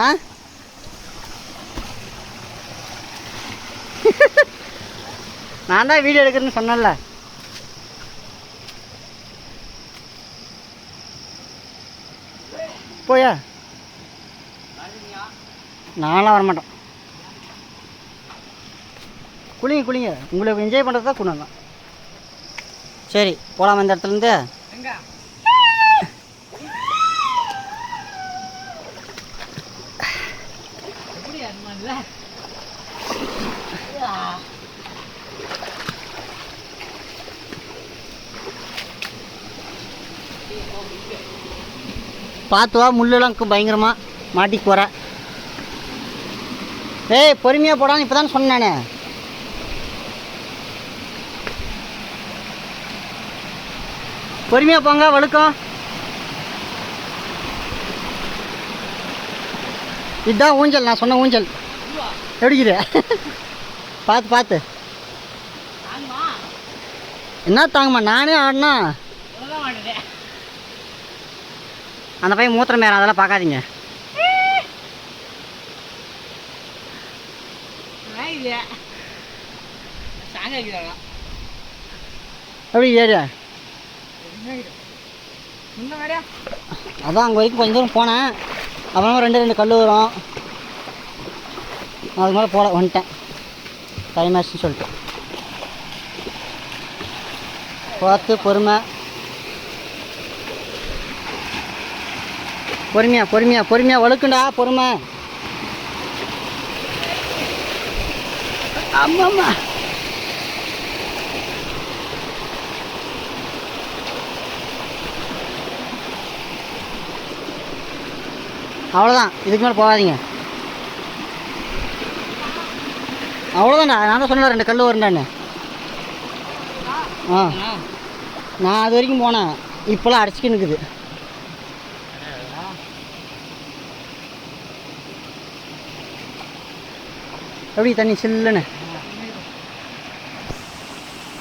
ஆ நான் தான் வீடியோ எடுக்கிறேன்னு சொன்னேன்ல. போயா நான்லாம் வரமாட்டேன். குளிங்க குளிங்க, உங்களுக்கு என்ஜாய் பண்ணுறது தான் குணம் தான். சரி போகலாம் இந்த இடத்துலேருந்து. பார்த்துவா, முள்ளெல்லாம் பயங்கரமாக மாட்டிக்கு போகிற. ஏய் பொறுமையாக போடான்னு இப்போ தான் சொன்னேன் நான். பொறுமையாக போங்க, வழுக்கம். இதுதான் ஊஞ்சல், நான் சொன்ன ஊஞ்சல். எப்படிக்குது? பார்த்து பார்த்து. என்ன தாங்கம்மா, நானே ஆடினா. அந்த பையன் மூத்திரம் மேற, அதெல்லாம் பார்க்காதீங்க. எப்படி ஏரியா? அதான் அங்கே வரைக்கும் கொஞ்சம் தூரம் போனேன். அப்புறமா ரெண்டு கல் வரும், அதுக்கு மேலே போல வந்துட்டேன். டைம் ஆச்சுன்னு சொல்லிட்டு. பார்த்து பொறுமை, பொறுமையா பொறுமையா பொறுமையா வழுக்குண்டா, பொறுமை. ஆமாம்மா அவ்வளோதான், இதுக்கு மேலே போகாதீங்க. அவ்வளோதான்டா, நான் தான் சொன்னேன் 2 கல் வருண்டான்னு. ஆ நான் அது வரைக்கும் போனேன், இப்போலாம் அடிச்சுக்கின்னு இருக்குது. எப்படி தண்ணி சில்லுன்னு